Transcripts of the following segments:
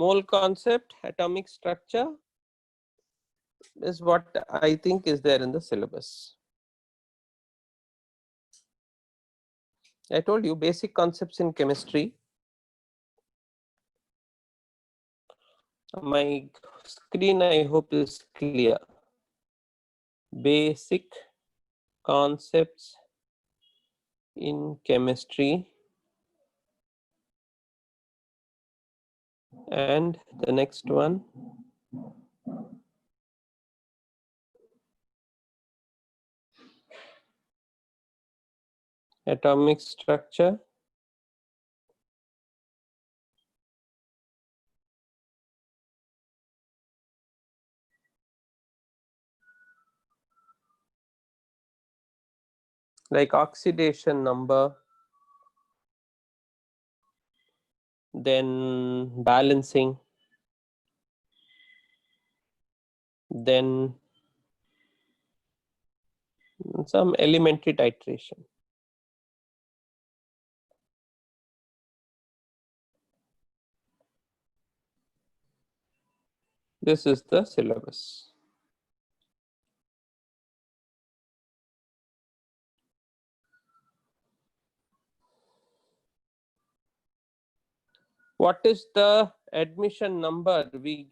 Mole concept, atomic structure is what I think is there in the syllabus. I told you basic concepts in chemistry. My screen, I hope, is clear. Basic concepts in chemistry, and the next one, atomic structure, like oxidation number, then balancing, then some elementary titration. This is the syllabus. What is the admission number we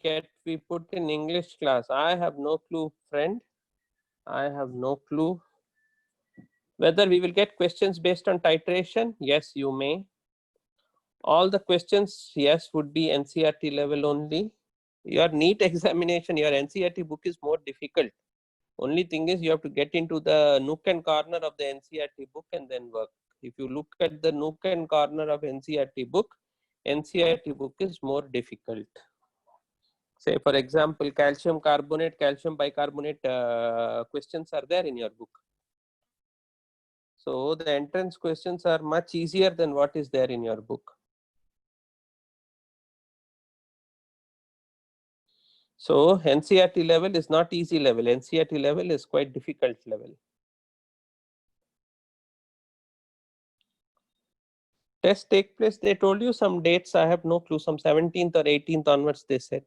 put in English class? I have no clue, friend. I have no clue. Whether we will get questions based on titration? Yes, you may. All the questions, yes, would be NCERT level only. Your NEET examination, your NCERT book is more difficult. Only thing is you have to get into the nook and corner of the NCERT book and then work. If you look at the nook and corner of NCERT book is more difficult. Say for example, calcium carbonate, calcium bicarbonate questions are there in your book. So the entrance questions are much easier than what is there in your book. So NCERT level is not easy level. NCERT level is quite difficult level. Test take place, they told you some dates, I have no clue, some 17th or 18th onwards they said.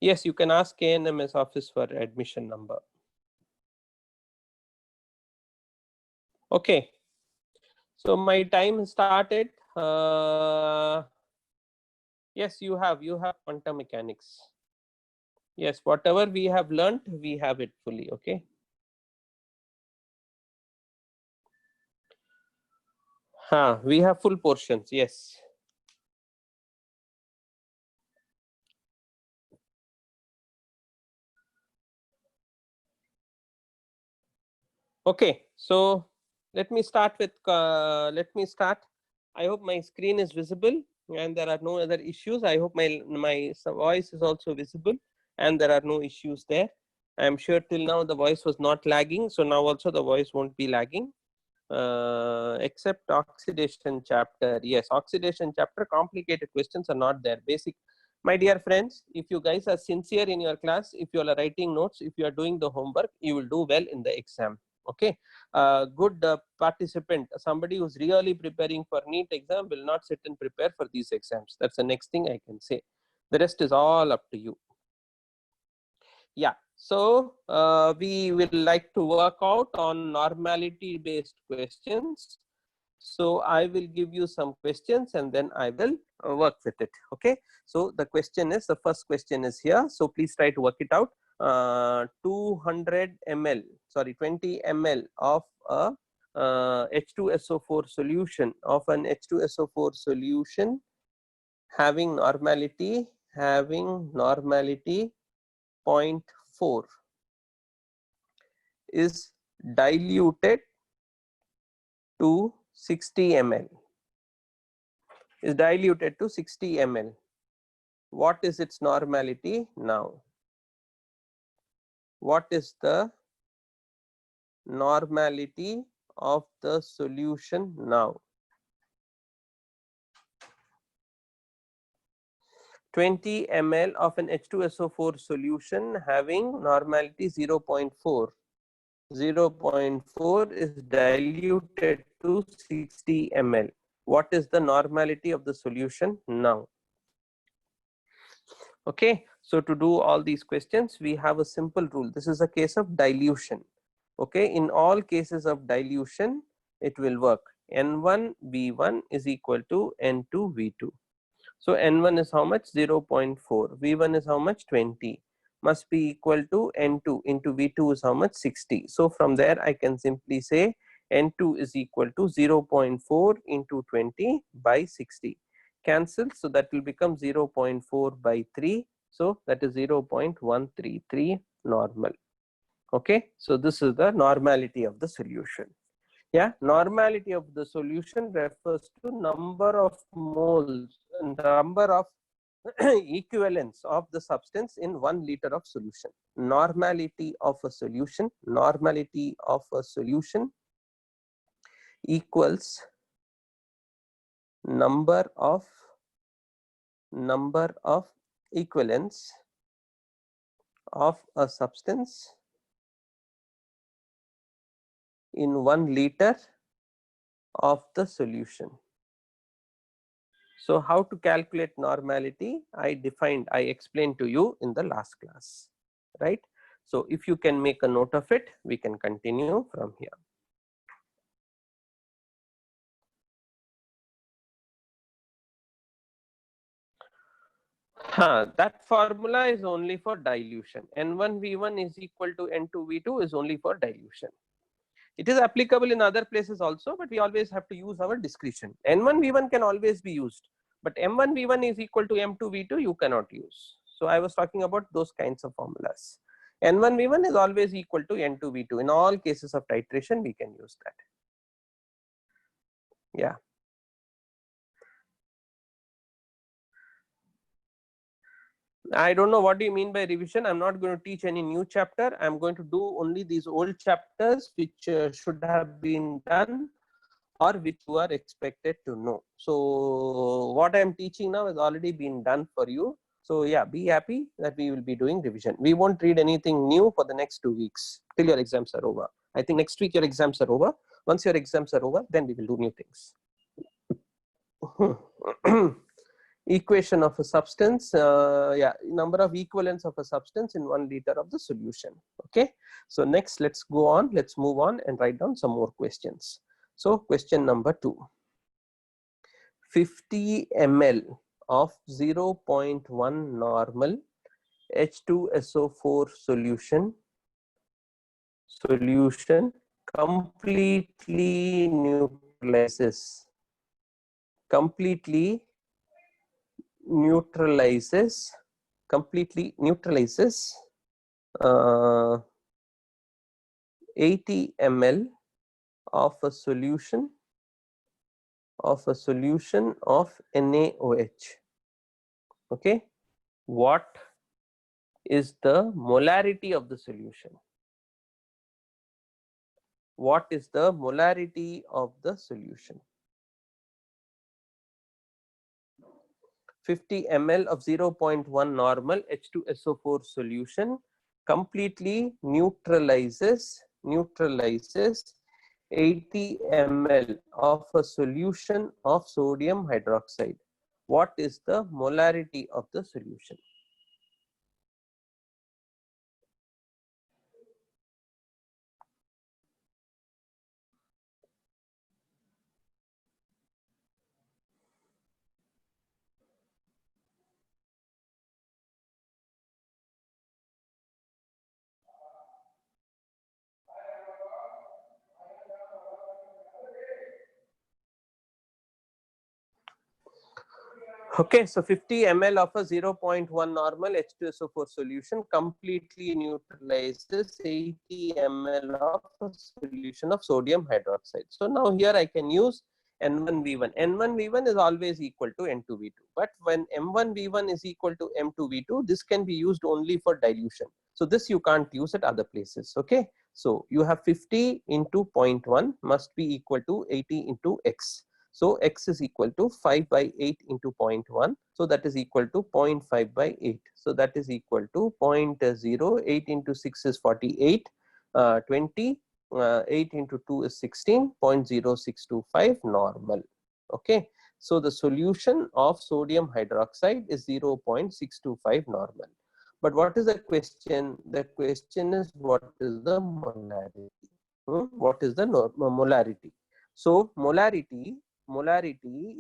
Yes, you can ask KNMS office for admission number. Okay, so my time started. Yes, you have quantum mechanics. Yes, whatever we have learned, we have it fully. Okay. We have full portions. Yes. Okay, so let me start with. I hope my screen is visible and there are no other issues. I hope my voice is also visible and there are no issues there. I am sure till now the voice was not lagging, so now also the voice won't be lagging. Except oxidation chapter. Yes, oxidation chapter, complicated questions are not there. Basic. My dear friends, if you guys are sincere in your class, if you are writing notes, if you are doing the homework, you will do well in the exam. Okay, good participant, somebody who's really preparing for NEET exam will not sit and prepare for these exams. That's the next thing I can say. The rest is all up to you. Yeah, so we will like to work out on normality based questions. So I will give you some questions and then I will work with it. Okay, so the question is, the first question is here, so please try to work it out. 200 ml, sorry, 20 ml of a H2SO4 solution, of an H2SO4 solution having normality 0.4 is diluted to 60 ml. Is diluted to 60 ml. What is its normality now? What is the normality of the solution now? 20 ml of an H2SO4 solution having normality 0.4. 0.4 is diluted to 60 ml. What is the normality of the solution now? Okay, so to do all these questions, we have a simple rule. This is a case of dilution. Okay, in all cases of dilution, it will work. N1 V1 is equal to N2 V2. So N1 is how much? 0.4. V1 is how much? 20. Must be equal to N2 into V2 is how much? 60. So from there I can simply say N2 is equal to 0.4 into 20 by 60. Cancel, so that will become 0.4 by 3. So that is 0.133 normal. Okay, so this is the normality of the solution. Yeah, normality of the solution refers to number of moles, number of equivalents of the substance in 1 liter of solution. Normality of a solution, normality of a solution equals number of equivalents of a substance in 1 liter of the solution. So how to calculate normality? I explained to you in the last class, right? So if you can make a note of it, we can continue from here. That formula is only for dilution. N1V1 is equal to N2V2 is only for dilution. It is applicable in other places also, but we always have to use our discretion. N1V1 can always be used, but M1V1 is equal to M2V2 you cannot use. So I was talking about those kinds of formulas. N1V1 is always equal to N2V2. In all cases of titration, we can use that. Yeah. I don't know what do you mean by revision. I'm not going to teach any new chapter. I'm going to do only these old chapters which should have been done or which you are expected to know. So what I'm teaching now has already been done for you. So yeah, be happy that we will be doing revision. We won't read anything new for the next 2 weeks till your exams are over. I think next week your exams are over. Once your exams are over, then we will do new things. Equation of a substance, number of equivalents of a substance in 1 liter of the solution. Okay, so next let's go on, let's move on and write down some more questions. So question number 2, 50 ml of 0.1 normal H2SO4 solution completely neutralizes uh, 80 ml of a solution of NaOH. Okay, what is the molarity of the solution? What is the molarity of the solution? 50 ml of 0.1 normal H2SO4 solution completely neutralizes 80 ml of a solution of sodium hydroxide. What is the molarity of the solution? Okay, so 50 ml of a 0.1 normal H2SO4 solution completely neutralizes 80 ml of a solution of sodium hydroxide. So now here I can use N1V1. N1V1 is always equal to N2V2. But when M1V1 is equal to M2V2, this can be used only for dilution. So this you can't use at other places. Okay, so you have 50 into 0.1 must be equal to 80 into X. So X is equal to 5 by 8 into 0.1. So that is equal to 0.5 by 8. So that is equal to 0.0. 8 into 6 is 48. 20. 8 into 2 is 16. 0.0625 normal. Okay, so the solution of sodium hydroxide is 0.625 normal. But what is the question? The question is, what is the molarity? What is the molarity? So molarity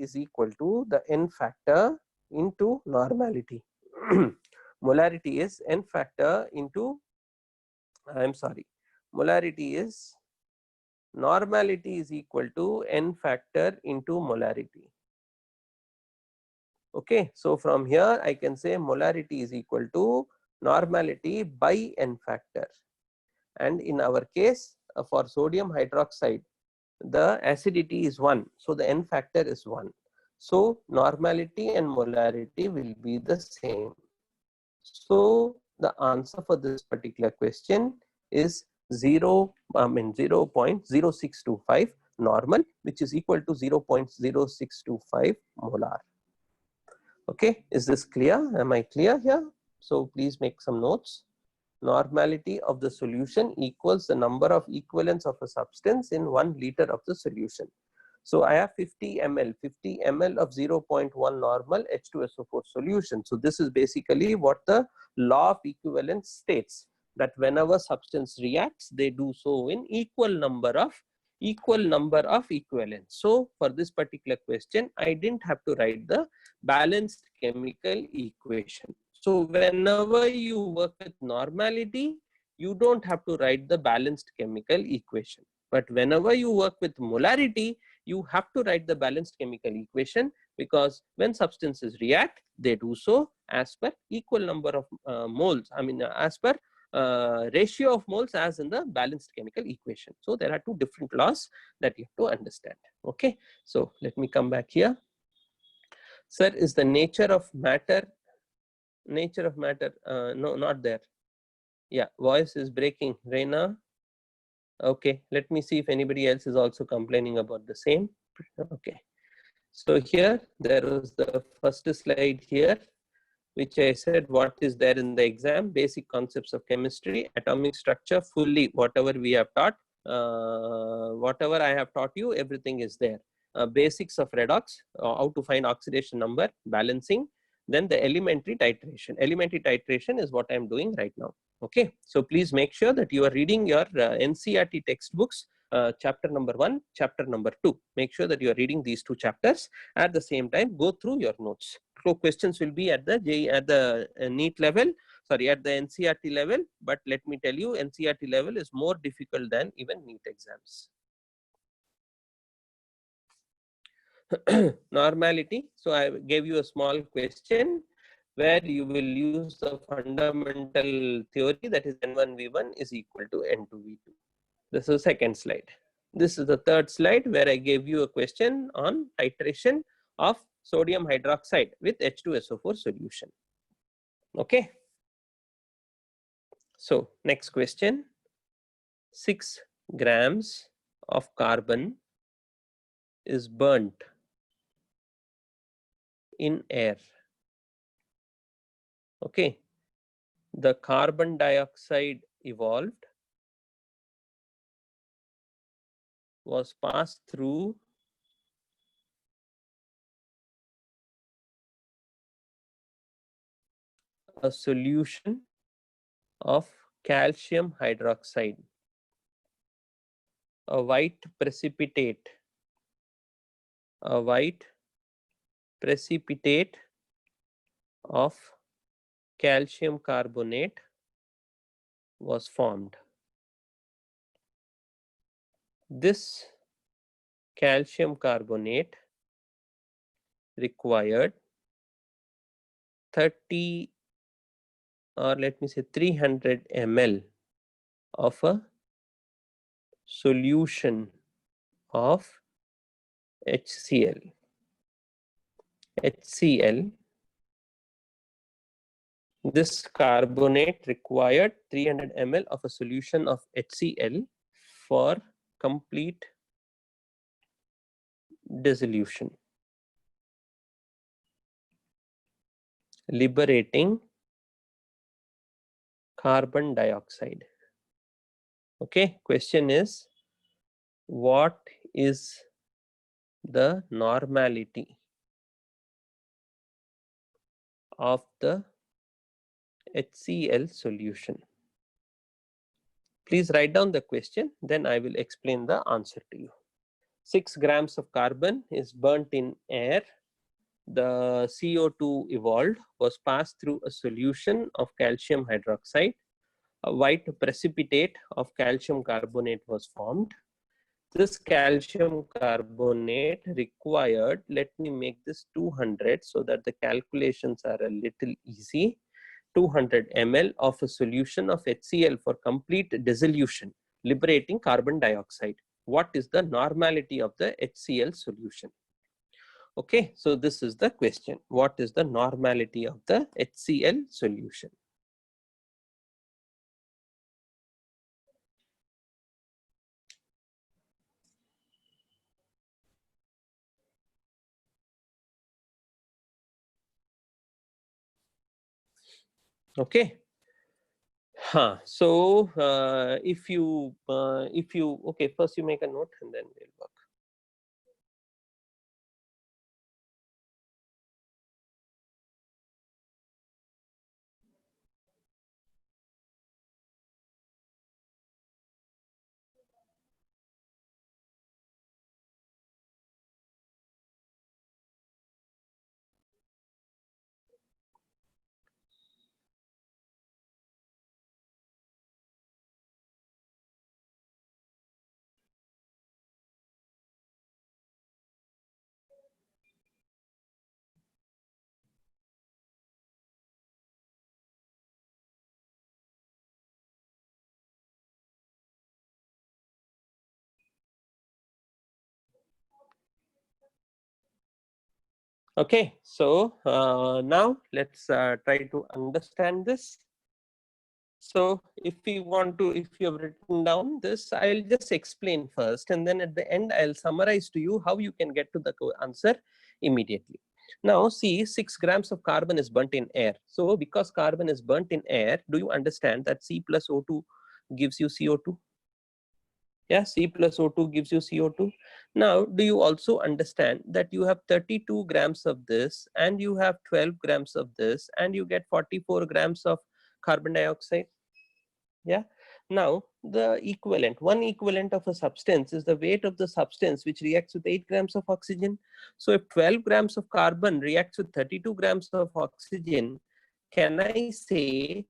is equal to the n factor into normality. Molarity is n factor into, I'm sorry, molarity is, normality is equal to n factor into molarity. Okay, so from here I can say molarity is equal to normality by n factor, and in our case for sodium hydroxide the acidity is 1, so the n factor is 1. So normality and molarity will be the same. So the answer for this particular question is 0.0625 normal, which is equal to 0.0625 molar. Okay, is this clear? Am I clear here? So please make some notes. Normality of the solution equals the number of equivalents of a substance in 1 liter of the solution. So I have 50 ml of 0.1 normal H2SO4 solution. So this is basically what the law of equivalence states, that whenever substance reacts, they do so in equal number of equivalents. So for this particular question, I didn't have to write the balanced chemical equation. So whenever you work with normality, you don't have to write the balanced chemical equation. But whenever you work with molarity, you have to write the balanced chemical equation, because when substances react, they do so as per equal number of moles. I mean, as per ratio of moles as in the balanced chemical equation. So there are two different laws that you have to understand. Okay, so let me come back here. Sir, is the nature of matter no, not there. Yeah, voice is breaking, Reina. Okay, let me see if anybody else is also complaining about the same. Okay, so here there was the first slide here, which I said what is there in the exam: basic concepts of chemistry, atomic structure, fully whatever we have taught, whatever I have taught you, everything is there. Basics of redox, how to find oxidation number, balancing, then the elementary titration. Elementary titration is what I am doing right now. Okay, so please make sure that you are reading your NCERT textbooks, chapter number 1, chapter number 2. Make sure that you are reading these two chapters. At the same time, go through your notes. So questions will be at the NEET level, sorry, at the NCERT level. But let me tell you, NCERT level is more difficult than even NEET exams. Normality. So I gave you a small question where you will use the fundamental theory, that is N1V1 is equal to N2V2. This is the second slide. This is the third slide where I gave you a question on titration of sodium hydroxide with H2SO4 solution. Okay. So next question. 6 grams of carbon is burnt in air. Okay. The carbon dioxide evolved was passed through a solution of calcium hydroxide, a white precipitate of calcium carbonate was formed. This calcium carbonate required 30, or let me say 300 ml of a solution of HCl. This carbonate required 300 ml of a solution of HCl for complete dissolution, liberating carbon dioxide. Okay, question is, what is the normality of the HCl solution? Please write down the question, then I will explain the answer to you. 6 grams of carbon is burnt in air. The CO2 evolved, was passed through a solution of calcium hydroxide. A white precipitate of calcium carbonate was formed. This calcium carbonate required, let me make this 200 so that the calculations are a little easy. 200 ml of a solution of HCl for complete dissolution, liberating carbon dioxide. What is the normality of the HCl solution? Okay, so this is the question. What is the normality of the HCl solution? Okay. So if you okay, first you make a note and then we'll work. Okay, so now let's try to understand this. So if you have written down this, I'll just explain first, and then at the end I'll summarize to you how you can get to the answer immediately. Now see, 6 grams of carbon is burnt in air. So because carbon is burnt in air, do you understand that C plus O2 gives you CO2? Yeah, C plus O2 gives you CO2. Now, do you also understand that you have 32 grams of this and you have 12 grams of this and you get 44 grams of carbon dioxide? Yeah. Now, the equivalent, one equivalent of a substance is the weight of the substance which reacts with 8 grams of oxygen. So if 12 grams of carbon reacts with 32 grams of oxygen, can I say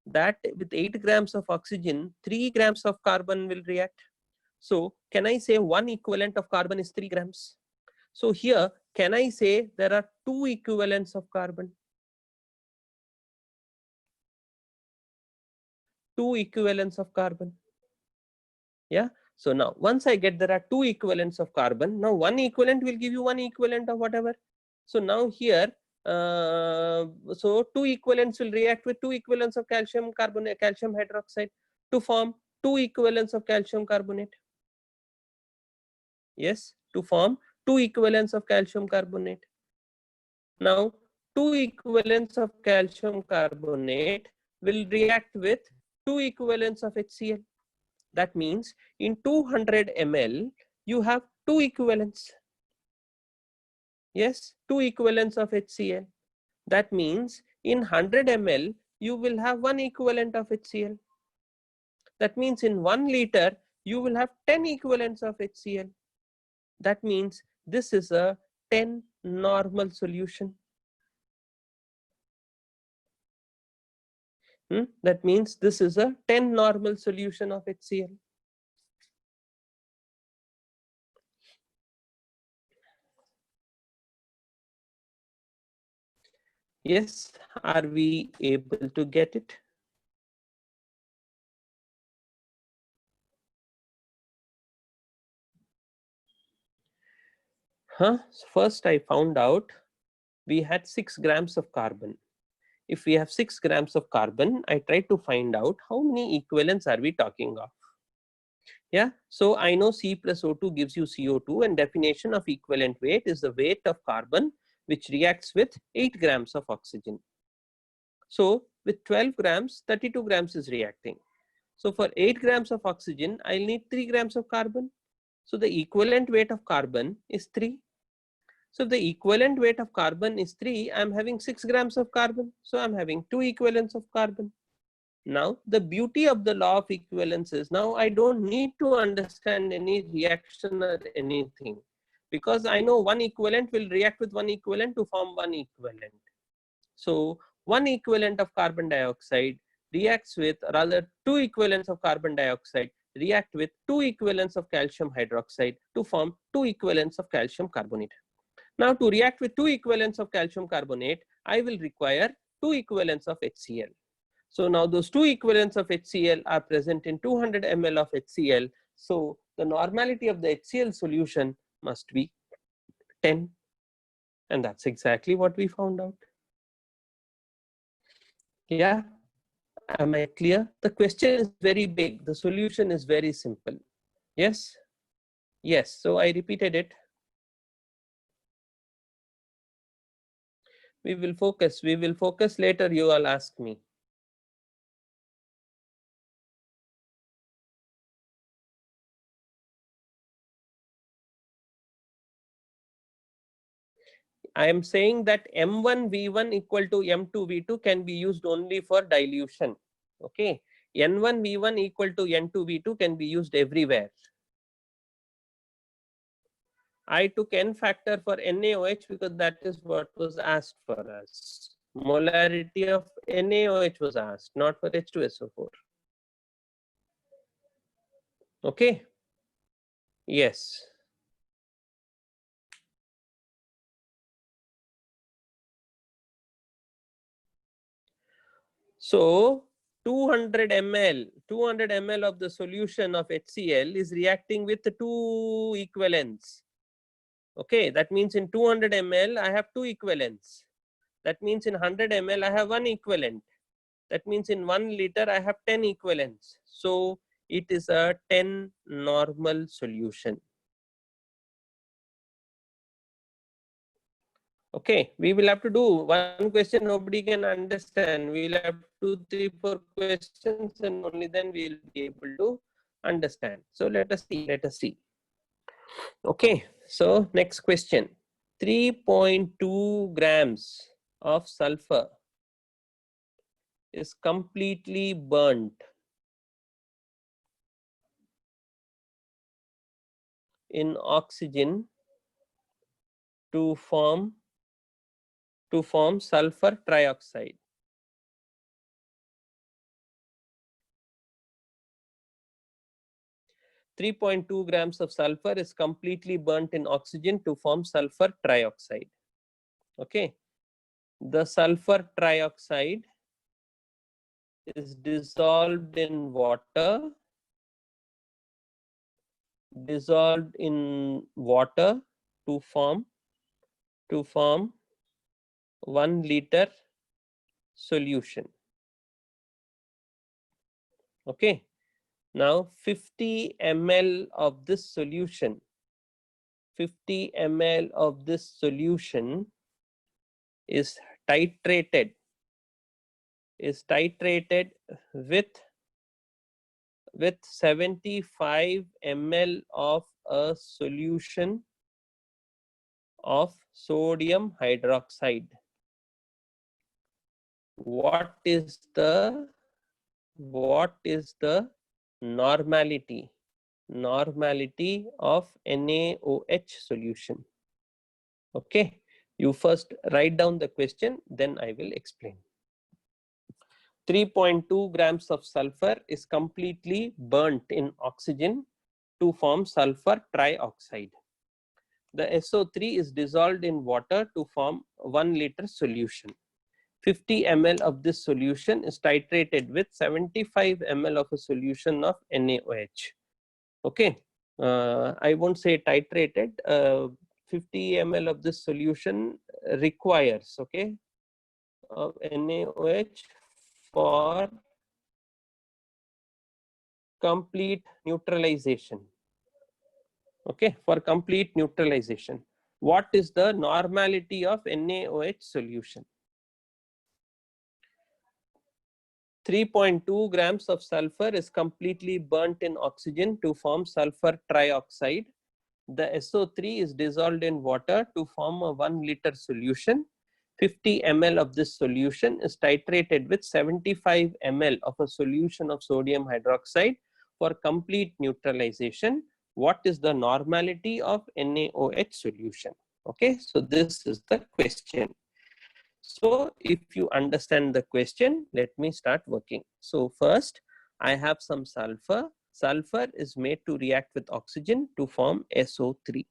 that with 8 grams of oxygen, 3 grams of carbon will react? So can I say one equivalent of carbon is 3 grams? So here, can I say there are 2 equivalents of carbon? 2 equivalents of carbon. Yeah. So now once I get there are 2 equivalents of carbon, now one equivalent will give you one equivalent of whatever. So now here, so 2 equivalents will react with 2 equivalents of calcium carbonate, calcium hydroxide to form 2 equivalents of calcium carbonate. Yes, to form 2 equivalents of calcium carbonate. Now 2 equivalents of calcium carbonate will react with 2 equivalents of HCl. That means in 200 ml, you have 2 equivalents. Yes, 2 equivalents of HCl. That means in 100 ml, you will have 1 equivalent of HCl. That means in 1 liter, you will have 10 equivalents of HCl. That means this is a 10 normal solution. That means this is a 10 normal solution of HCl. Yes, are we able to get it? So first I found out we had 6 grams of carbon. If we have 6 grams of carbon, I tried to find out how many equivalents are we talking of. Yeah, so I know C plus O2 gives you CO2, and definition of equivalent weight is the weight of carbon which reacts with 8 grams of oxygen. So with 12 grams, 32 grams is reacting. So for 8 grams of oxygen, I'll need 3 grams of carbon. So the equivalent weight of carbon is 3. So if the equivalent weight of carbon is 3, I'm having 6 grams of carbon. So I'm having 2 equivalents of carbon. Now, the beauty of the law of equivalence is now I don't need to understand any reaction or anything, because I know one equivalent will react with one equivalent to form one equivalent. So one equivalent of carbon dioxide reacts with, rather 2 equivalents of carbon dioxide react with 2 equivalents of calcium hydroxide to form 2 equivalents of calcium carbonate. Now to react with 2 equivalents of calcium carbonate, I will require 2 equivalents of HCl. So now those 2 equivalents of HCl are present in 200 ml of HCl. So the normality of the HCl solution must be 10. And that's exactly what we found out. Yeah, am I clear? The question is very big. The solution is very simple. Yes? Yes, so I repeated it. We will focus later, you all ask me. I am saying that M1V1 equal to M2V2 can be used only for dilution. Okay. N1V1 equal to N2V2 can be used everywhere. I took N factor for NaOH because that is what was asked for us. Molarity of NaOH was asked, not for H2SO4. Okay. Yes. So 200 ml of the solution of HCl is reacting with 2 equivalents. Okay, that means in 200 ml I have 2 equivalents. That means in 100 ml I have 1 equivalent. That means in 1 liter I have 10 equivalents. So it is a 10 normal solution. Okay, we will have to do one question nobody can understand. We will have 2, 3, 4 questions and only then we will be able to understand. So let us see. Okay, so next question. 3.2 grams of sulfur is completely burnt in oxygen to form sulfur trioxide. .2 grams of sulfur is completely burnt in oxygen to form sulfur trioxide. Okay, the sulfur trioxide is dissolved in water, to form 1 liter solution. Okay, now 50 ml of this solution, 50 ml of this solution is titrated with 75 ml of a solution of sodium hydroxide. What is the normality of NaOH solution? Okay, you first write down the question, then I will explain. 3.2 grams of sulfur is completely burnt in oxygen to form sulfur trioxide. The SO3 is dissolved in water to form 1 liter solution. 50 ml of this solution is titrated with 75 ml of a solution of NaOH. Okay, I won't say titrated. 50 ml of this solution requires, okay, of NaOH for complete neutralization. Okay, for complete neutralization. What is the normality of NaOH solution? 3.2 grams of sulfur is completely burnt in oxygen to form sulfur trioxide. The SO3 is dissolved in water to form a 1 liter solution. 50 ml of this solution is titrated with 75 ml of a solution of sodium hydroxide for complete neutralization. What is the normality of NaOH solution? Okay, so this is the question. So if you understand the question, let me start working. So first, I have some sulfur. Sulfur is made to react with oxygen to form SO3.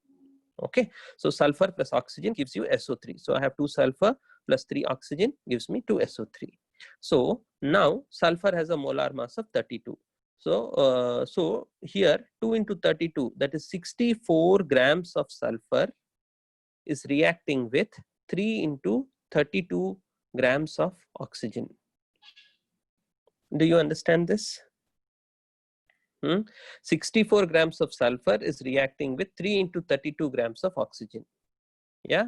Okay, so sulfur plus oxygen gives you SO3. So I have 2 sulfur plus 3 oxygen gives me 2 SO3. So now sulfur has a molar mass of 32. So here 2 into 32, that is 64 grams of sulfur is reacting with 3 into 32 grams of oxygen. Do you understand this? 64 grams of sulfur is reacting with 3 into 32 grams of oxygen. Yeah.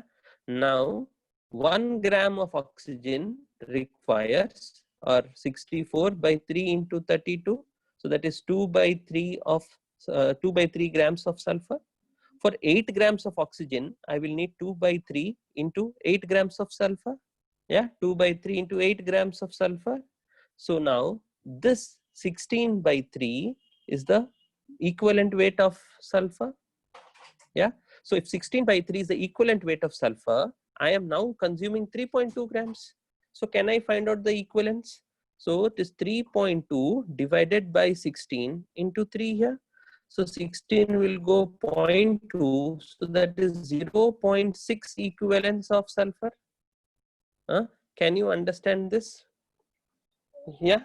Now 1 gram of oxygen requires, or 64 by 3 into 32. So that is 2 by 3 of 2 by 3 grams of sulfur. For 8 grams of oxygen, I will need 2 by 3 into 8 grams of sulfur. Yeah, 2 by 3 into 8 grams of sulfur. So now this 16 by 3 is the equivalent weight of sulfur. Yeah, so if 16 by 3 is the equivalent weight of sulfur, I am now consuming 3.2 grams. So can I find out the equivalence? So it is 3.2 divided by 16 into 3 here. So 16 will go 0.2, so that is 0.6 equivalence of sulfur. Can you understand this? Yeah.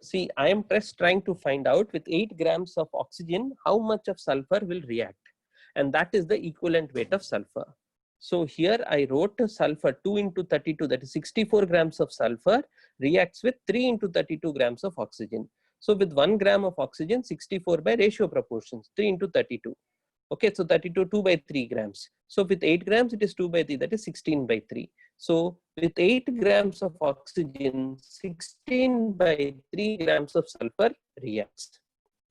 See, I am just trying to find out with 8 grams of oxygen, how much of sulfur will react. And that is the equivalent weight of sulfur. So here I wrote sulfur 2 into 32, that is 64 grams of sulfur reacts with 3 into 32 grams of oxygen. So with 1 gram of oxygen, 64 by ratio proportions, 3 into 32. Okay, so 32, 2 by 3 grams. So with 8 grams, it is 2 by 3, that is 16 by 3. So with 8 grams of oxygen, 16 by 3 grams of sulfur reacts.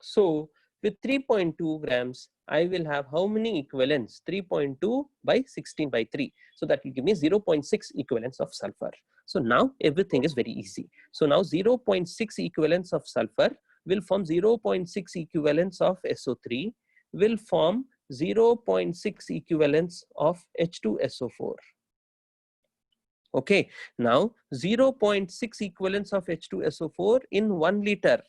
So with 3.2 grams, I will have how many equivalents? 3.2 by 16 by 3. So that will give me 0.6 equivalents of sulfur. So now everything is very easy. So now 0.6 equivalents of sulfur will form 0.6 equivalents of SO3, will form 0.6 equivalents of H2SO4. Okay, now 0.6 equivalents of H2SO4 in 1 liter.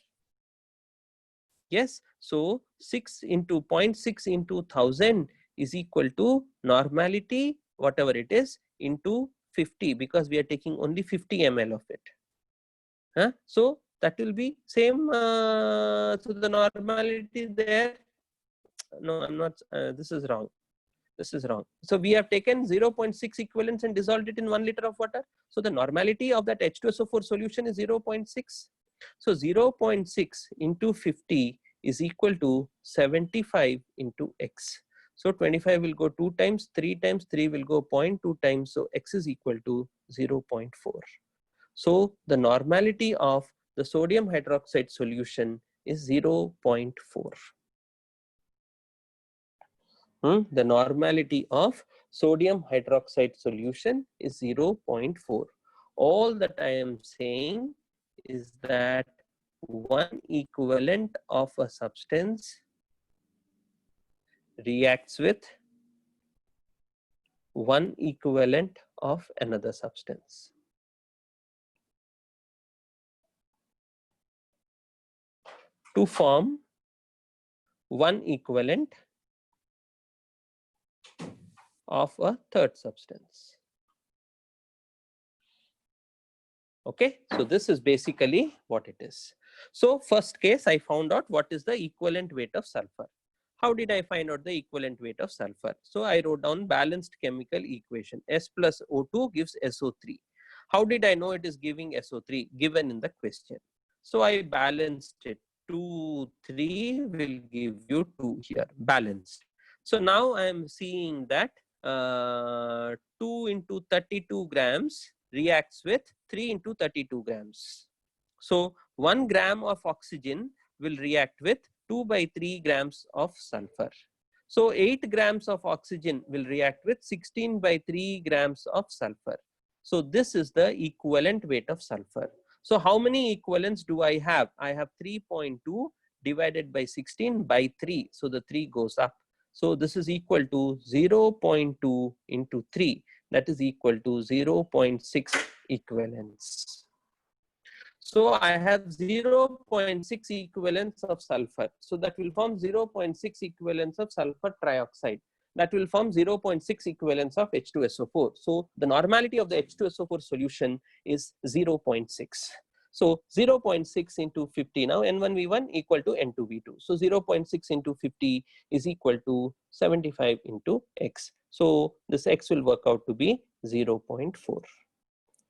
Yes, so 6 into 0.6 into 1000 is equal to normality, whatever it is, into 50, because we are taking only 50 ml of it. So that will be same. So the normality there, no, I'm not, this is wrong. This is wrong. So we have taken 0.6 equivalents and dissolved it in 1 liter of water. So the normality of that H2SO4 solution is 0.6. So 0.6 into 50 is equal to 75 into X. So 25 will go 2 times, 3 times, 3 will go 0.2 times. So X is equal to 0.4. So the normality of the sodium hydroxide solution is 0.4. The normality of sodium hydroxide solution is 0.4. All that I am saying is that one equivalent of a substance reacts with one equivalent of another substance. To form one equivalent of a third substance. Okay, so this is basically what it is. So first case, I found out what is the equivalent weight of sulfur. How did I find out the equivalent weight of sulfur? So I wrote down balanced chemical equation. S plus O2 gives SO3. How did I know it is giving SO3? Given in the question. So I balanced it. 2, 3 will give you 2 here, balanced. So now I am seeing that 2 into 32 grams reacts with 3 into 32 grams. So 1 gram of oxygen will react with 2 by 3 grams of sulfur. So 8 grams of oxygen will react with 16 by 3 grams of sulfur. So this is the equivalent weight of sulfur. So how many equivalents do I have? I have 3.2 divided by 16 by 3. So the 3 goes up. So this is equal to 0.2 into 3. That is equal to 0.6 equivalents. So I have 0.6 equivalents of sulfur. So that will form 0.6 equivalents of sulfur trioxide. That will form 0.6 equivalents of H2SO4. So the normality of the H2SO4 solution is 0.6. So 0.6 into 50, now N1V1 equal to N2V2. So 0.6 into 50 is equal to 75 into X. So this X will work out to be 0.4.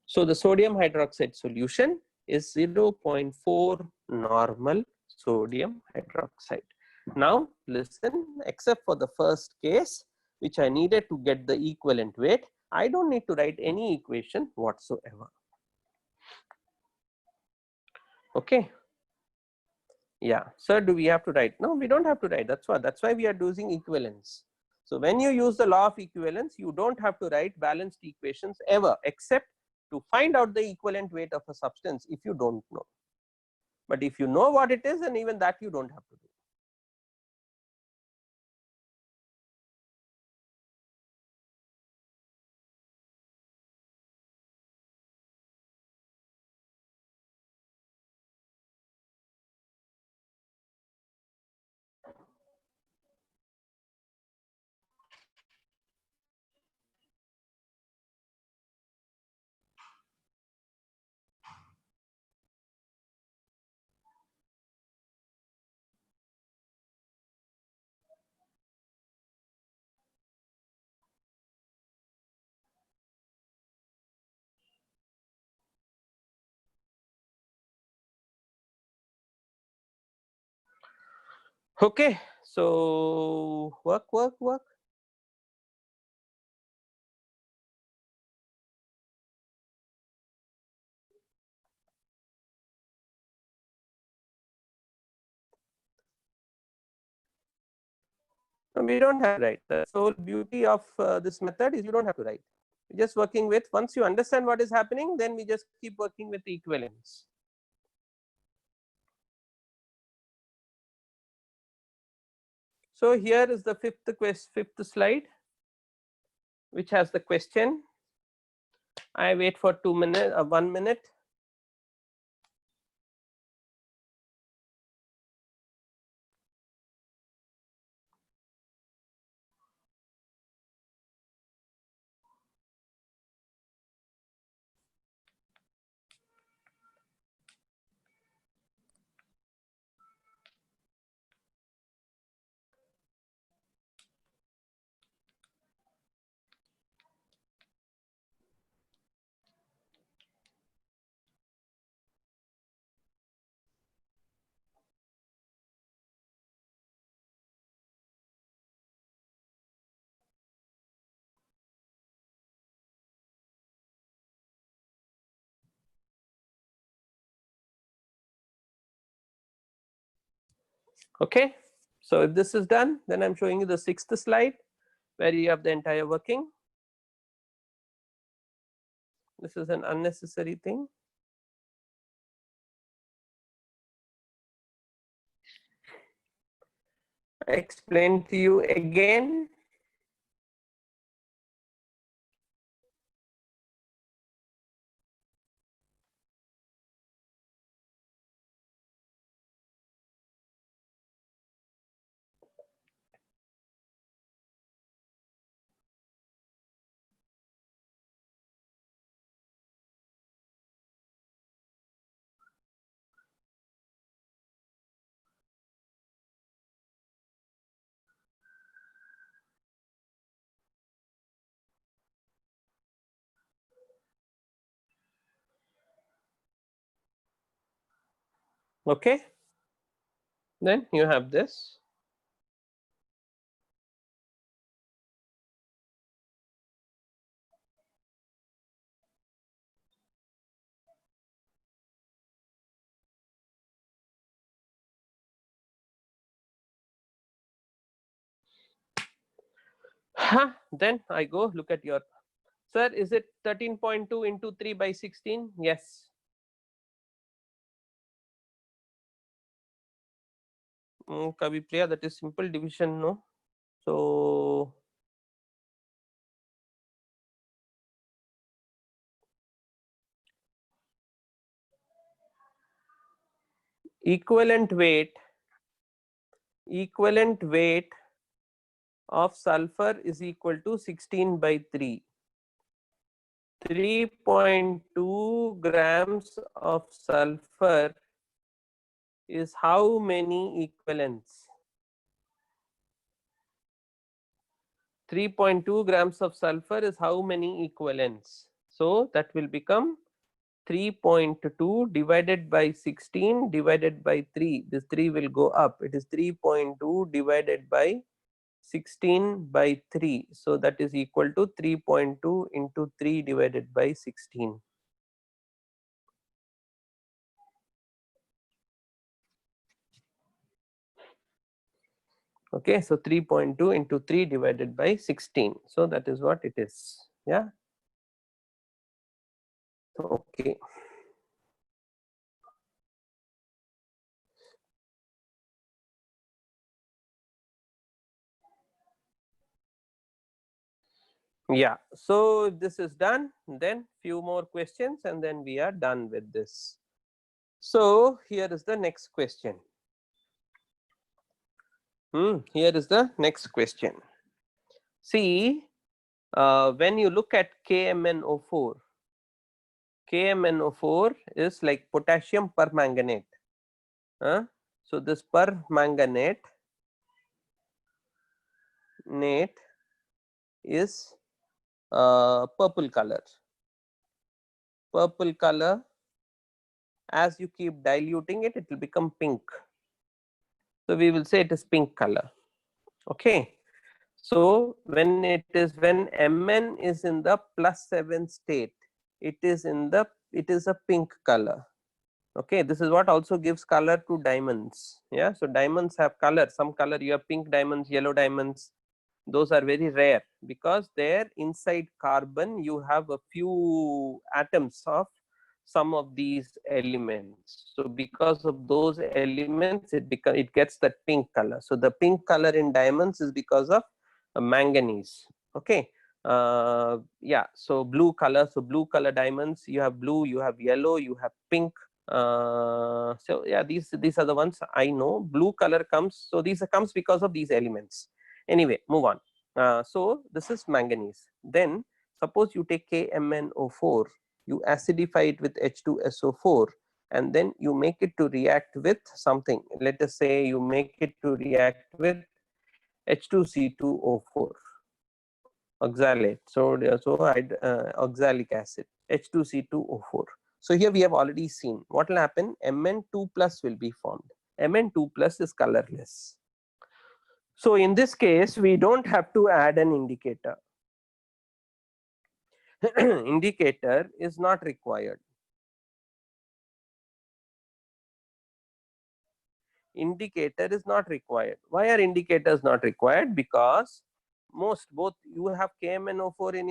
So the sodium hydroxide solution is 0.4 normal sodium hydroxide. Now listen, except for the first case, which I needed to get the equivalent weight, I don't need to write any equation whatsoever. Okay. Yeah, sir, do we have to write? No, we don't have to write. That's why we are using equivalence. So when you use the law of equivalence, you don't have to write balanced equations ever, except to find out the equivalent weight of a substance if you don't know. But if you know what it is, then even that you don't have to do. Okay, so work. No, we don't have to write. The sole beauty of this method is you don't have to write. We're just working with, once you understand what is happening, then we just keep working with the equivalence. So here is the fifth slide, which has the question. I wait for 2 minutes, 1 minute. Okay, so if this is done, then I'm showing you the sixth slide where you have the entire working. This is an unnecessary thing. I explain to you again. Okay, then you have this. Then I go look at your, sir, is it 13.2 into 3 by 16? Yes. Kavi Priya, that is simple division, no? So equivalent weight of sulfur is equal to 16 by 3. 3.2 grams of sulfur is how many equivalents? 3.2 grams of sulfur is how many equivalents? So that will become 3.2 divided by 16 divided by 3. This 3 will go up. It is 3.2 divided by 16 by 3. So that is equal to 3.2 into 3 divided by 16. Okay, so 3.2 into 3 divided by 16. So that is what it is. Yeah. Okay. Yeah, so if this is done, then few more questions and then we are done with this. So here is the next question. Here is the next question. See, when you look at KMnO4, KMnO4 is like potassium permanganate. So this permanganate is purple color. Purple color, as you keep diluting it, it will become pink. So we will say it is pink color. Okay. So when Mn is in the +7 state, it is a pink color. Okay, this is what also gives color to diamonds. Yeah, so diamonds have color. Some color, you have pink diamonds, yellow diamonds. Those are very rare because there inside carbon you have a few atoms of some of these elements. So because of those elements, it gets that pink color. So the pink color in diamonds is because of manganese. Okay. Yeah, so blue color. So blue color diamonds, you have blue, you have yellow, you have pink. So yeah, these are the ones I know. Blue color comes, so these comes because of these elements. Anyway, move on. So this is manganese. Then suppose you take KMnO4, you acidify it with H2SO4, and then you make it to react with something. Let us say you make it to react with H2C2O4, oxalate. So oxalic acid, H2C2O4. So here we have already seen what will happen. Mn2 plus will be formed. Mn2 plus is colorless. So in this case, we don't have to add an indicator. Indicator is not required. Indicator is not required. Why are indicators not required? Because both you have KMnO4 in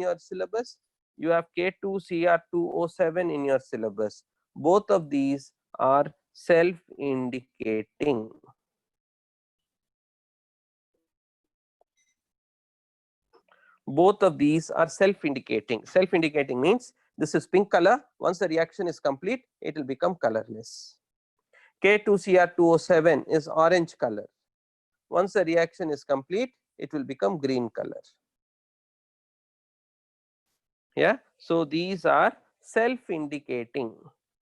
your syllabus, you have K2Cr2O7 in your syllabus. Both of these are self-indicating. Both of these are self-indicating. Self-indicating means this is pink color. Once the reaction is complete, it will become colorless. K2Cr2O7 is orange color. Once the reaction is complete, it will become green color. Yeah, so these are self-indicating.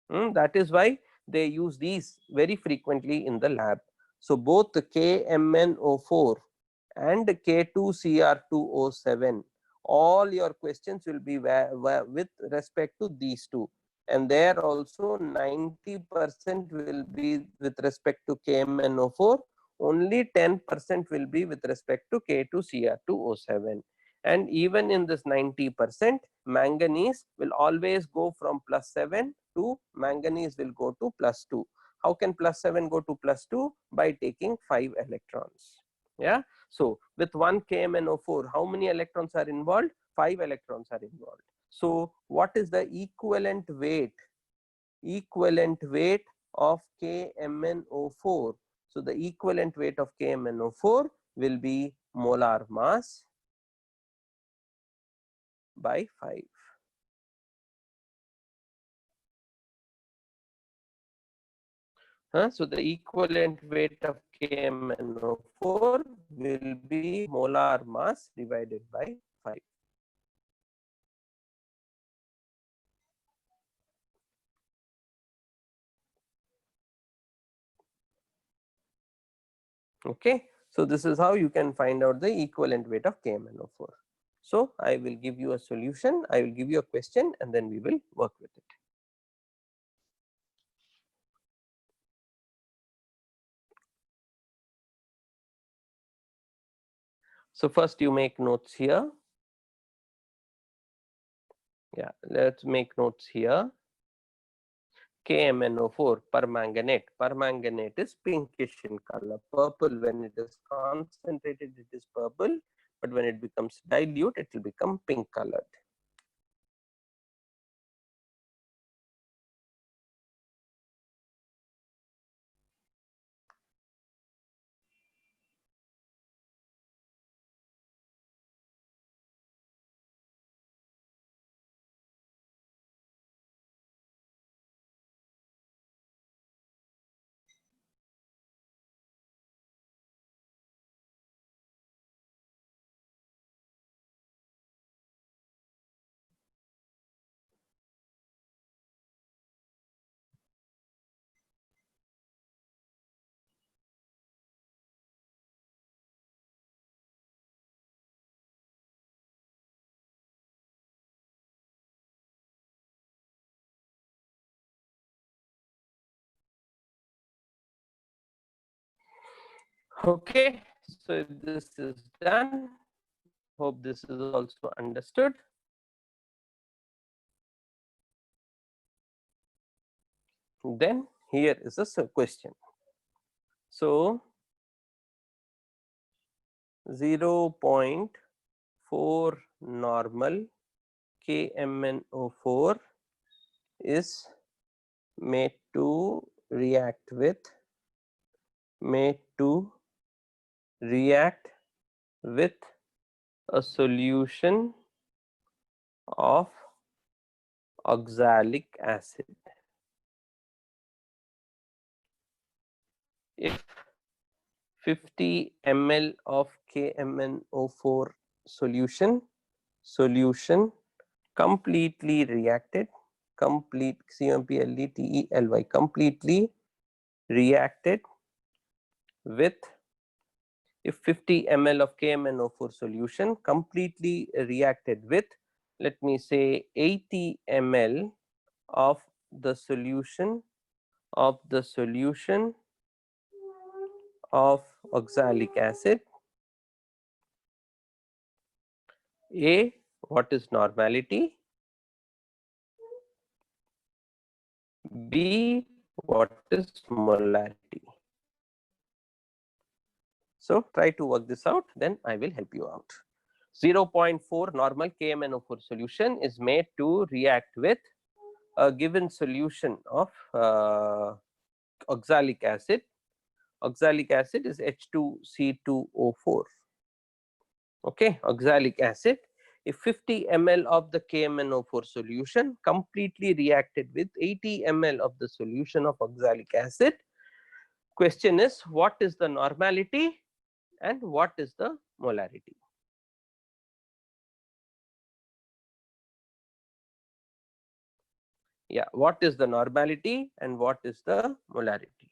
That is why they use these very frequently in the lab. So both the KMnO4 and K2Cr2O7, all your questions will be with respect to these two, and there also 90% will be with respect to KMnO4, only 10% will be with respect to K2Cr2O7. And even in this 90%, manganese will always go from +7 to manganese will go to +2. How can +7 go to +2? By taking 5 electrons. Yeah. So with 1 KMnO4, how many electrons are involved? 5 electrons are involved. So what is the equivalent weight? Equivalent weight of KMnO4. So the equivalent weight of KMnO4 will be molar mass by 5. So the equivalent weight of KMnO4 will be molar mass divided by 5. Okay. So this is how you can find out the equivalent weight of KMnO4. So I will give you a solution, I will give you a question, and then we will work with it. So first you make notes here. Yeah, let's make notes here. KMnO4, permanganate. Permanganate is pinkish in color, purple. When it is concentrated, it is purple, but when it becomes dilute, it will become pink colored. Okay, so this is done. Hope this is also understood. Then here is a question. So 0.4 normal KMnO4 is made to react with a solution of oxalic acid. If 50 ml of KMnO4 solution completely reacted, completely reacted with, if 50 ml of KMnO4 solution completely reacted with, let me say 80 ml of the solution of oxalic acid, A, what is normality? B, what is molarity? So try to work this out, then I will help you out. 0.4 normal KMnO4 solution is made to react with a given solution of oxalic acid. Oxalic acid is H2C2O4. Okay, oxalic acid. If 50 ml of the KMnO4 solution completely reacted with 80 ml of the solution of oxalic acid, question is what is the normality and what is the molarity? Yeah, what is the normality and what is the molarity?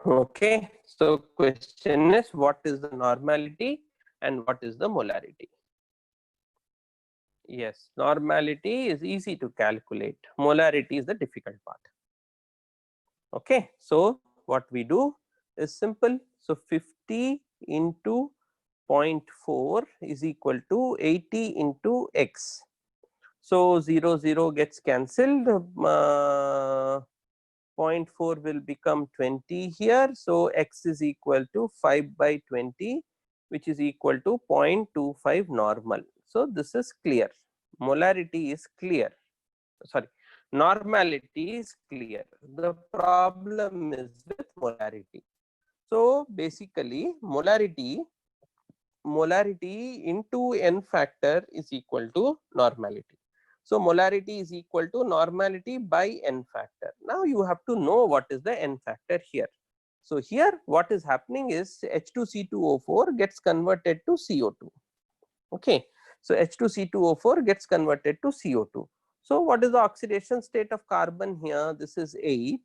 Okay, so question is, what is the normality and what is the molarity? Yes, normality is easy to calculate. Molarity is the difficult part. Okay, so what we do is simple. So 50 into 0.4 is equal to 80 into x. So 0 gets cancelled. 0.4 will become 20 here. So x is equal to 5 by 20, which is equal to 0.25 normal. So this is clear. Molarity is clear. Sorry, normality is clear. The problem is with molarity. So basically, molarity into n factor is equal to normality. So molarity is equal to normality by n factor. Now you have to know what is the n factor here. So here what is happening is H2C2O4 gets converted to CO2. Okay, so H2C2O4 gets converted to CO2. So what is the oxidation state of carbon here? This is 8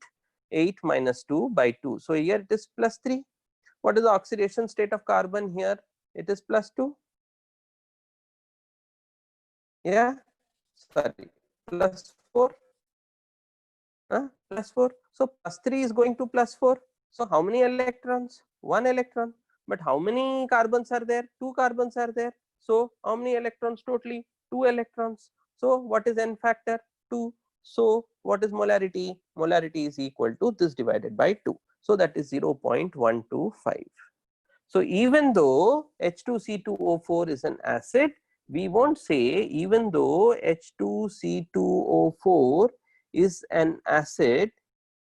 minus 2 by 2. So here it is plus 3. What is the oxidation state of carbon here? It is plus 2. Yeah, sorry, plus 4. Plus 4. So plus 3 is going to plus 4. So how many electrons? 1 electron. But how many carbons are there? 2 carbons are there. So how many electrons totally? 2 electrons. So what is n factor? 2. So what is molarity? Molarity is equal to this divided by 2. So that is 0.125. So even though H2C2O4 is an acid, we won't say even though H2C2O4 is an acid,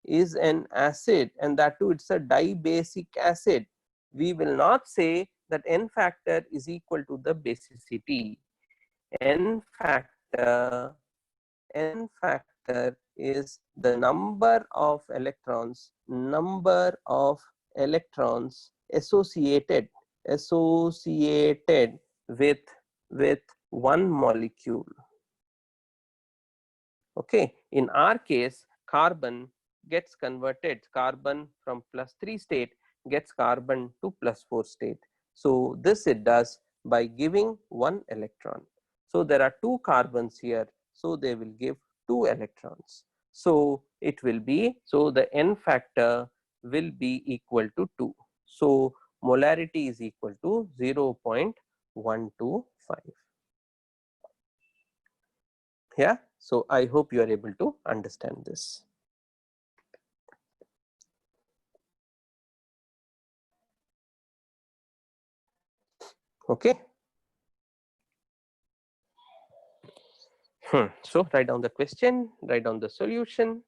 and that too it's a dibasic acid, we will not say that n factor is equal to the basicity. N factor is the number of electrons associated with one molecule. Okay, in our case, carbon from plus 3 state gets carbon to plus 4 state. So this it does by giving 1 electron. So there are 2 carbons here, so they will give 2 electrons. So it will be, so the n factor will be equal to 2. So molarity is equal to 0.125. Yeah, so I hope you are able to understand this. Okay. So write down the question, write down the solution.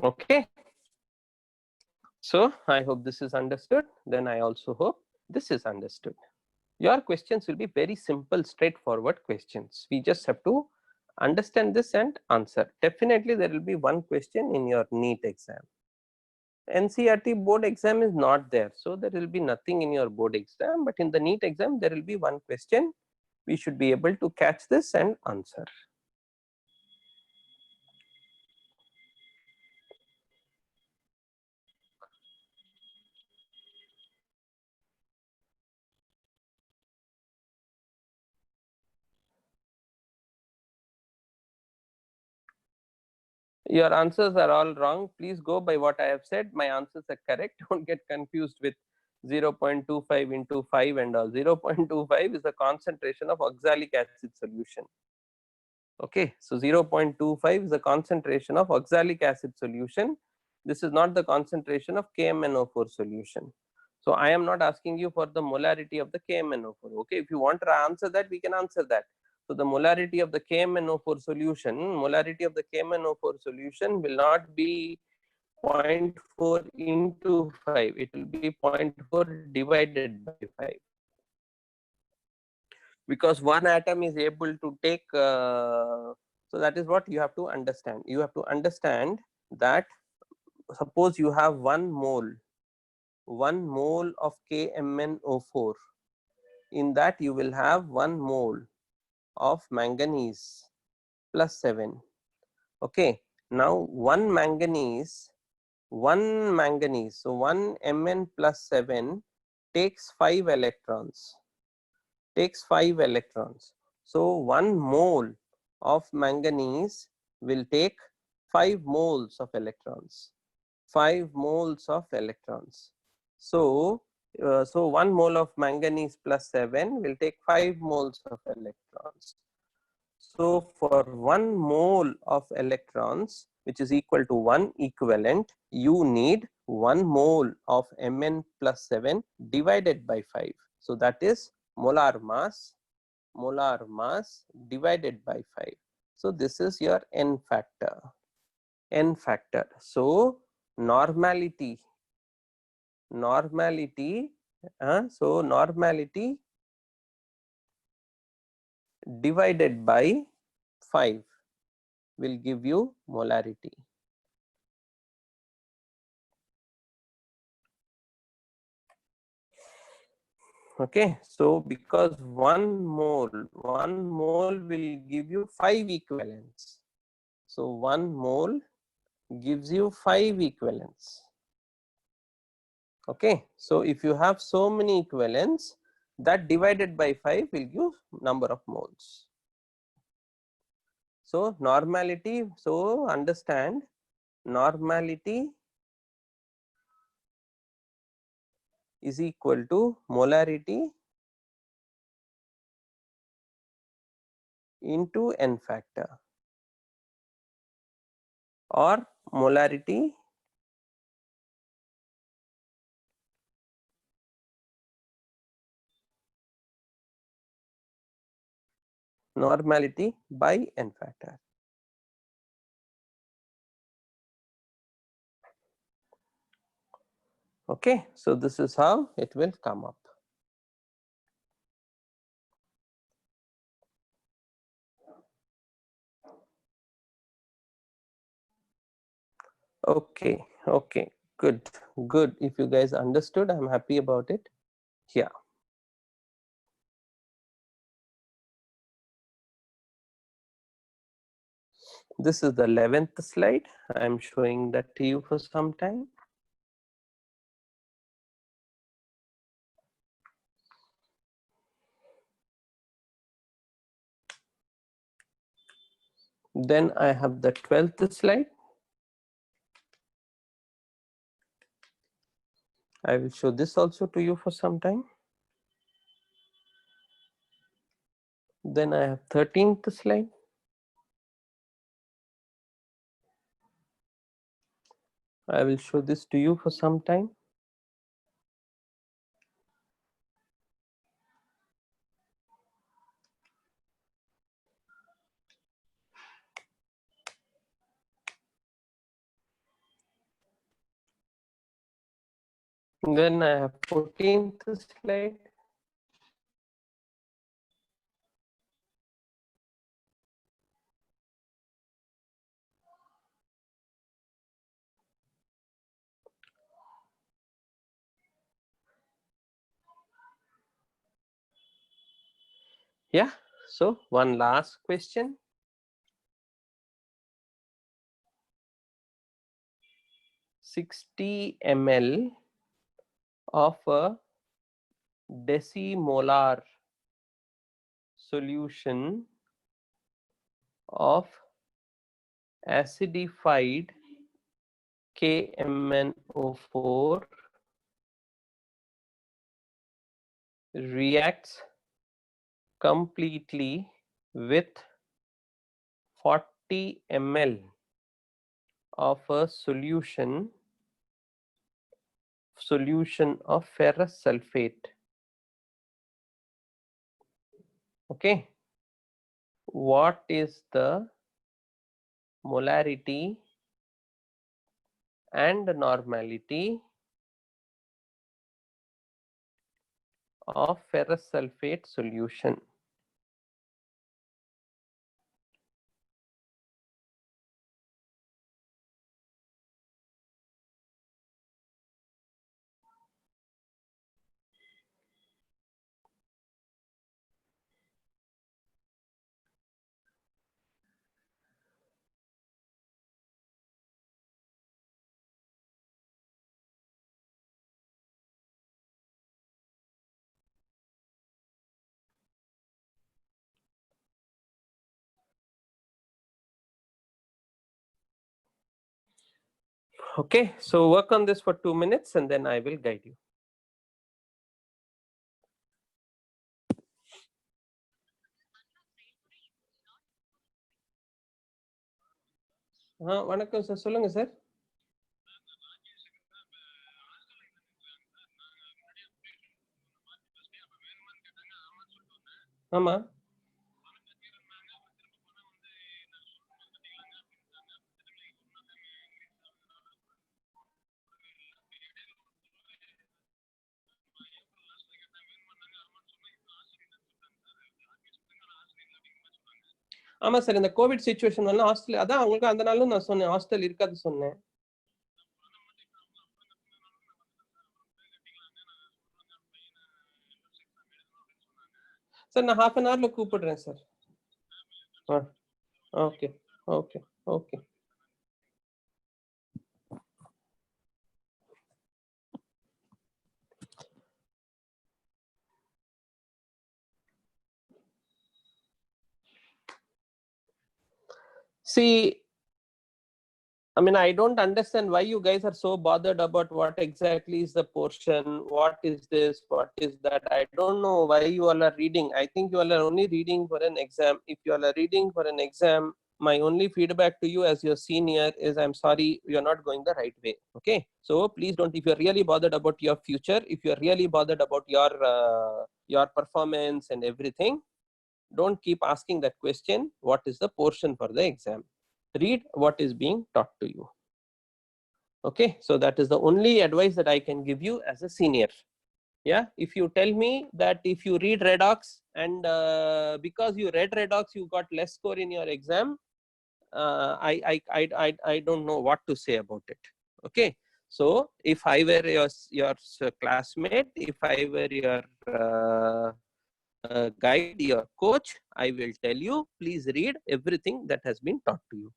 Okay. So I hope this is understood. Then I also hope this is understood. Your questions will be very simple, straightforward questions. We just have to understand this and answer. Definitely there will be one question in your NEET exam. NCERT board exam is not there, so there will be nothing in your board exam, but in the NEET exam there will be one question. We should be able to catch this and answer. Your answers are all wrong. Please go by what I have said. My answers are correct. Don't get confused with 0.25 into 5 and all. 0.25 is the concentration of oxalic acid solution. Okay, so 0.25 is the concentration of oxalic acid solution. This is not the concentration of KMnO4 solution. So I am not asking you for the molarity of the KMnO4. Okay, if you want to answer that, we can answer that. So the molarity of the KMnO4 solution, will not be 0.4 into 5. It will be 0.4 divided by 5. Because one atom is able to take so that is what you have to understand. You have to understand that suppose you have 1 mole of KMnO4, in that you will have 1 mole of manganese plus 7. Okay, now 1 manganese, so 1 Mn plus 7 takes 5 electrons. So 1 mole of manganese will take 5 moles of electrons. So, so 1 mole of manganese plus 7 will take 5 moles of electrons. So for 1 mole of electrons, which is equal to 1 equivalent, you need 1 mole of Mn plus 7 divided by 5. So that is molar mass divided by 5. So this is your n factor. So normality divided by 5 will give you molarity. Okay, so because 1 mole will give you 5 equivalents. So 1 mole gives you 5 equivalents. Okay, so if you have so many equivalents, that divided by 5 will give number of moles. So normality, so understand, normality is equal to molarity into n factor, or molarity by n factor. Okay, so this is how it will come up. Okay, good. If you guys understood, I'm happy about it. Yeah. This is the 11th slide. I'm showing that to you for some time. Then I have the 12th slide. I will show this also to you for some time. Then I have 13th slide. I will show this to you for some time. Then I have 14th slide. Yeah, so one last question. 60 ml of a decimolar solution of acidified KMnO4 reacts completely with 40 ml of a solution of ferrous sulfate. Okay, what is the molarity and normality of ferrous sulfate solution? Okay, so work on this for 2 minutes and then I will guide you. வணக்கம் sir, சொல்லுங்க sir. ஆமா. ஆமா sir, இந்த Covid situation வந்து hostel, அதான் உங்களுக்கு அந்த நாளும் நான் சொன்னேன் ஹாஸ்டல் இருக்காது சொன்னேன். சார் நான் half an hourல கூப்பிடுறேன் sir. Okay okay okay. See, I mean, I don't understand why you guys are so bothered about what exactly is the portion, what is this, what is that. I don't know why you all are reading. I think you all are only reading for an exam. If you all are reading for an exam, my only feedback to you as your senior is, I'm sorry, you're not going the right way. Okay, so please don't, if you're really bothered about your future, if you're really bothered about your performance and everything, don't keep asking that question, what is the portion for the exam. Read what is being taught to you. Okay, so that is the only advice that I can give you as a senior. Yeah, if you tell me that if you read redox and because you read redox you got less score in your exam, I don't know what to say about it. Okay, so if I were your classmate, if I were your guide, your coach, I will tell you, please read everything that has been taught to you.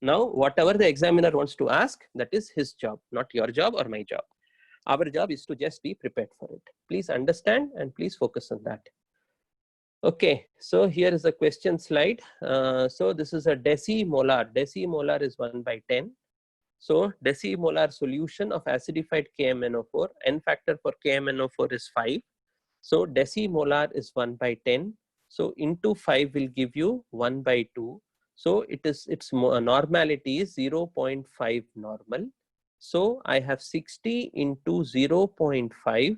Now, whatever the examiner wants to ask, that is his job, not your job or my job. Our job is to just be prepared for it. Please understand and please focus on that. Okay, so here is a question slide. So this is a decimolar. Decimolar is 1/10. So decimolar solution of acidified KMNO4. N factor for KMNO4 is 5. So decimolar is 1/10. So into 5 will give you 1/2. So its normality is 0.5 normal. So I have 60 into 0.5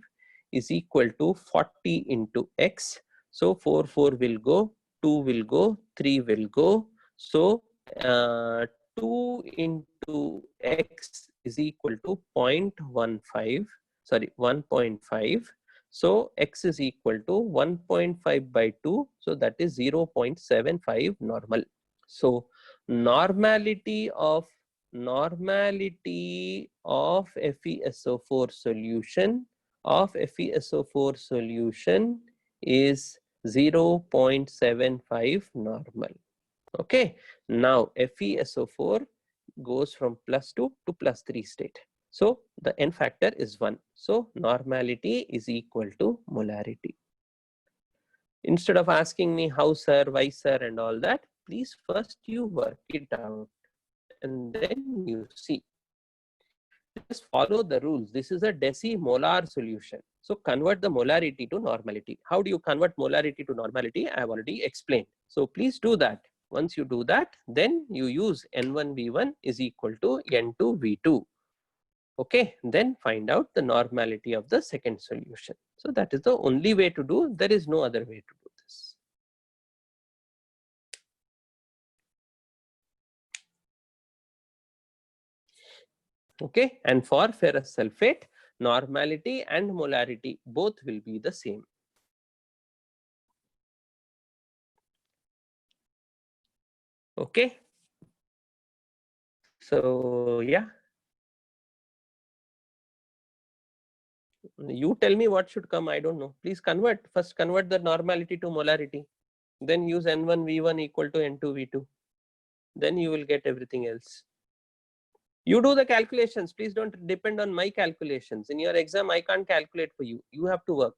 is equal to 40 into x. So 4 will go, 2 will go, 3 will go. So 2 into x is equal to 0.15, sorry, 1.5. So x is equal to 1.5/2. So that is 0.75 normal. So normality of FeSO4 solution is 0.75 normal. Okay, now FeSO4 goes from +2 to +3 state. So the N factor is 1. So normality is equal to molarity. Instead of asking me how sir, why sir and all that, please first you work it out and then you see. Just follow the rules. This is a decimolar solution. So convert the molarity to normality. How do you convert molarity to normality? I have already explained. So please do that. Once you do that, then you use N1V1 is equal to N2V2. Okay, then find out the normality of the second solution. So that is the only way to do. There is no other way to do this. Okay, and for ferrous sulfate, normality and molarity both will be the same. Okay, so yeah, you tell me what should come. I don't know. Please convert. First convert the normality to molarity, then use N1V1 equal to N2V2. Then you will get everything else. You do the calculations. Please don't depend on my calculations. In your exam, I can't calculate for you. You have to work.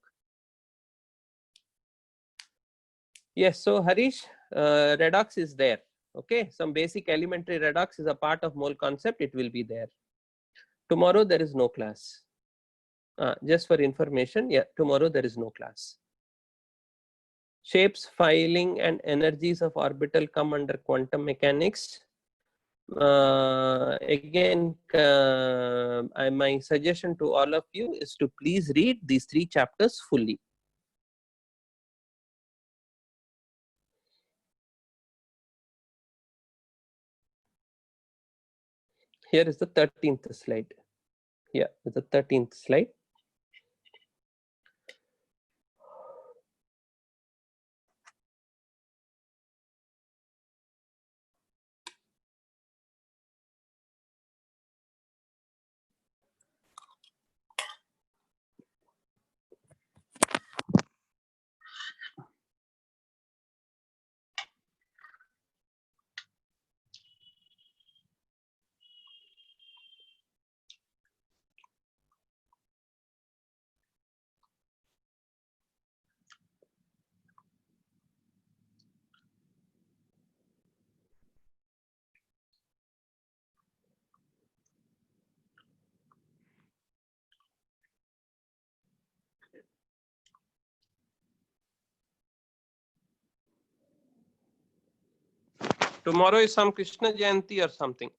Yes, so Harish, redox is there. Okay, some basic elementary redox is a part of mole concept. It will be there. Tomorrow there is no class. Just for information, yeah, tomorrow there is no class. Shapes, filing, and energies of orbital come under quantum mechanics. Again, my suggestion to all of you is to please read these 3 chapters fully. Here is the 13th slide. Yeah, the 13th slide. Tomorrow is some Krishna Jayanti or something.